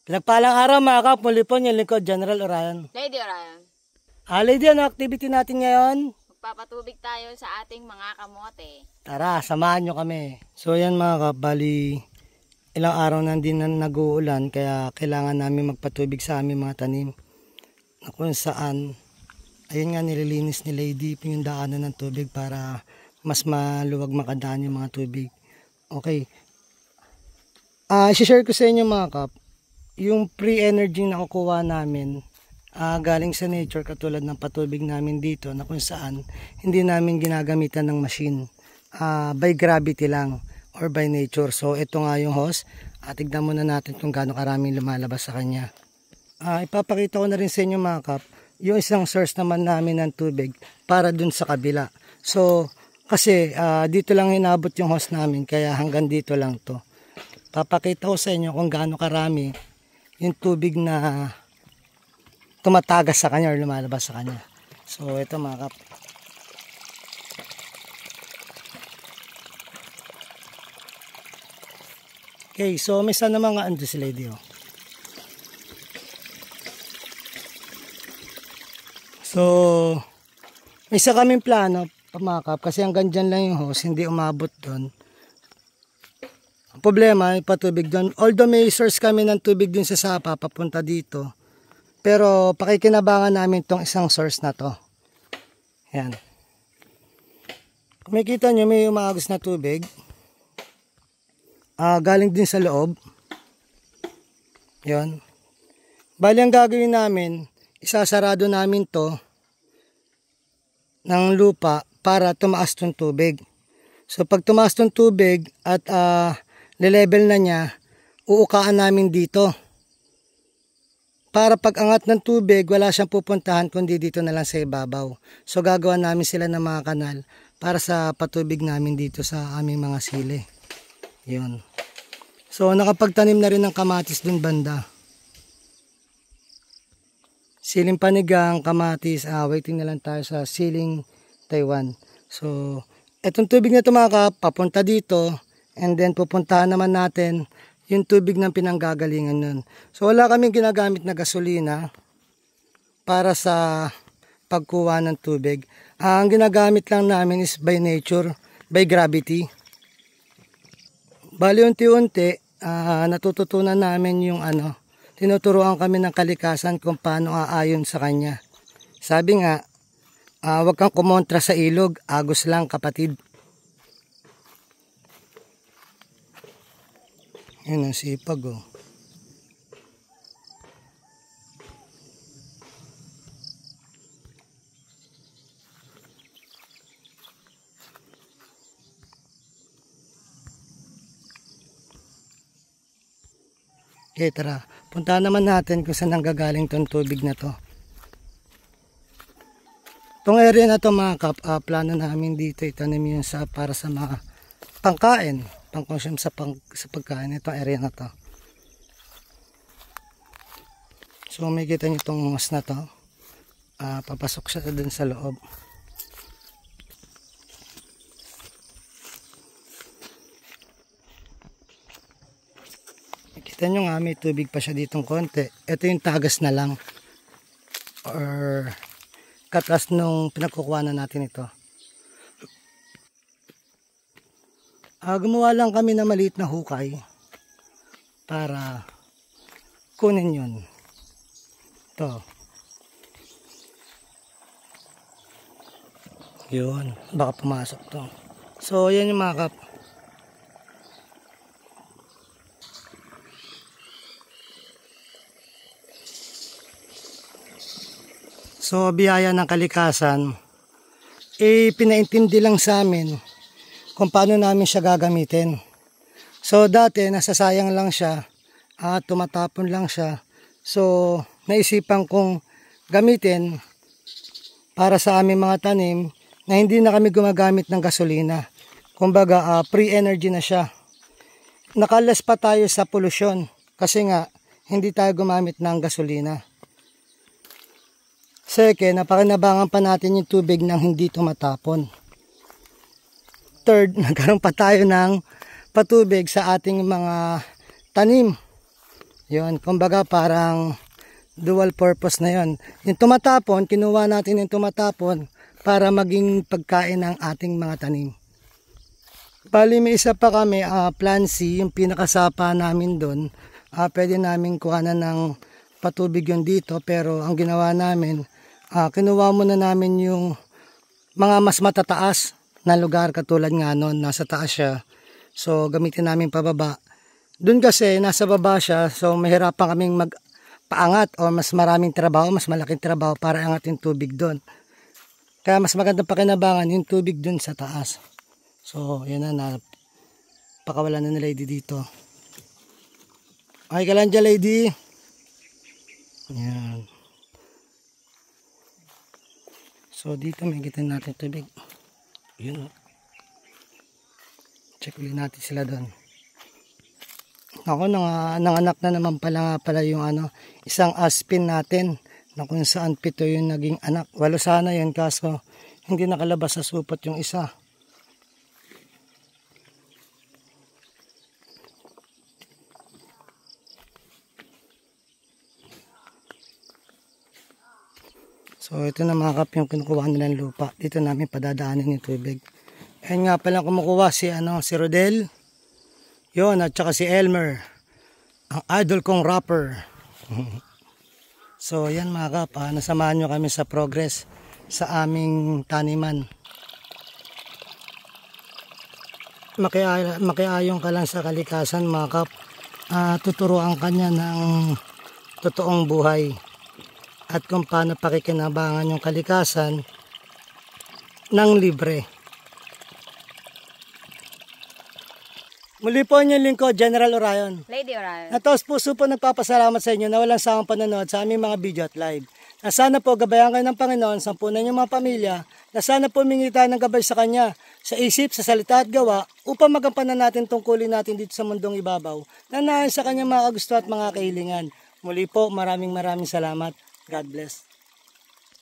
Pinagpalang araw mga kap, muli po yung lingkod, General Orion. Lady Orion. Lady, ano activity natin ngayon? Magpapatubig tayo sa ating mga kamote. Tara, samahan nyo kami. So yan mga kap, bali ilang araw na din na nag-uulan, kaya kailangan namin magpatubig sa aming mga tanim. Na kung saan, ayun nga nililinis ni Lady yung daanan ng tubig para mas maluwag makadaan yung mga tubig. Okay. I-share ko sa inyo mga kap, yung free energy na kukuha namin galing sa nature, katulad ng patubig namin dito na kung saan hindi namin ginagamitan ng machine, by gravity lang or by nature. So ito nga yung hose, tignan muna natin kung gaano karaming lumalabas sa kanya. Ipapakita ko na rin sa inyo mga kap yung isang source naman namin ng tubig para dun sa kabila. So kasi dito lang inabot yung hose namin, kaya hanggang dito lang to. Papakita ko sa inyo kung gaano karami yung tubig na tumatagas sa kanya or lumalabas sa kanya. So ito mga kap. Okay, so may isa naman nga ando si Lady. So may isa kaming plano mga kap, kasi hanggang dyan lang yung hose, hindi umabot doon. Problema, may patubig doon. Although may source kami ng tubig din sa sapa papunta dito, pero pakikinabangan namin tong isang source na to. Yan. Kung makikita nyo, may umaagos na tubig. Galing din sa loob. Yan. Bali ang gagawin namin, isasarado namin to ng lupa para tumaas tong tubig. So pag tumaas tong tubig at le-level na niya, uukaan namin dito. Para pag angat ng tubig, wala siyang pupuntahan kundi dito na lang sa ibabaw. So gagawa namin sila ng mga kanal para sa patubig namin dito sa aming mga sili. Yun. So nakapagtanim na rin ng kamatis dun banda. Siling panigang, kamatis, waiting na lang tayo sa siling Taiwan. So etong tubig na ito mga kap, papunta dito. And then pupuntahan naman natin yung tubig ng pinanggagalingan nun. So wala kaming ginagamit na gasolina para sa pagkuha ng tubig. Ang ginagamit lang namin is by nature, by gravity. Bali unti-unti, natututunan namin yung tinuturuan kami ng kalikasan kung paano aayon sa kanya. Sabi nga, wag kang kumontra sa ilog, agos lang kapatid. Yun ang sipag Okay, tara. Puntahan naman natin kung saan nanggagaling tong tubig na to. Itong area na to mga kap, plano namin dito itanim yun para sa mga pangkain, pang-consume sa pagkain, itong area na to. So may kita nyo itong mas na to, papasok siya dun sa loob. Kita nyo nga may tubig pa siya ditong konti. Ito yung tagas na lang or katas nung pinagkukuhanan natin ito. Gumawa lang kami na maliit na hukay para kunin yun. Ito. Yun. Baka pumasok to. So, yan yung mga kap. So, biyaya ng kalikasan, pinaintindi lang sa amin kung paano namin siya gagamitin. So dati nasasayang lang siya at tumatapon lang siya. So naisipan kong gamitin para sa aming mga tanim na hindi na kami gumagamit ng gasolina. Kumbaga free energy na siya. Nakalas pa tayo sa polusyon kasi nga hindi tayo gumamit ng gasolina. Second, napakinabangan pa natin yung tubig nang hindi tumatapon. Third, nagkaroon pa tayo ng patubig sa ating mga tanim. Yun, kumbaga parang dual purpose na yun. Yung tumatapon, kinuha natin yung tumatapon para maging pagkain ng ating mga tanim. Bali may isa pa kami, plan C, yung pinakasapa namin doon. Pwede namin kuhanan ng patubig yun dito, pero ang ginawa namin, kinuha muna namin yung mga mas matataas na lugar, katulad nga noon, nasa taas siya. So gamitin namin pababa. Doon kasi nasa baba siya, so mahirapan kaming magpaangat o mas maraming trabaho, mas malaking trabaho para angatin tubig doon. Kaya mas magandang pakinabangan yung tubig doon sa taas. So yun na, pakawalan na ni Lady dito. Okay ka lang dyan, Lady. Yan. So dito may gitin natin tubig. Yun. Check ulit natin sila doon. Ako, nanganak na naman pala yung isang aspin natin na kung saan 7 yung naging anak. 8 sana yun, kaso hindi nakalabas sa supot yung isa. So ito na mga kap yung kinukuha nilang lupa. Dito namin padadaanin yung tubig. Ayun nga pala kumukuha si Rodel. Yun, at saka si Elmer, ang idol kong rapper. So yan mga kap, nasamahan nyo kami sa progress sa aming taniman. Makiayon ka lang sa kalikasan mga kap. Tuturuan ka niya ng totoong buhay at kung paano pakikinabangan yung kalikasan ng libre. Muli po inyong lingkod, General Orion. Lady Orion. Nataos puso po nagpapasalamat sa inyo na walang sawang panonood sa aming mga video at live. Na sana po gabayan kayo ng Panginoon, sampunan niyo mga pamilya, na sana po humingi tayo ng gabay sa Kanya, sa isip, sa salita at gawa, upang magampanan natin tungkulin natin dito sa mundong ibabaw, na naayon sa Kanya mga kagusto at mga kahilingan. Muli po, maraming salamat. God bless.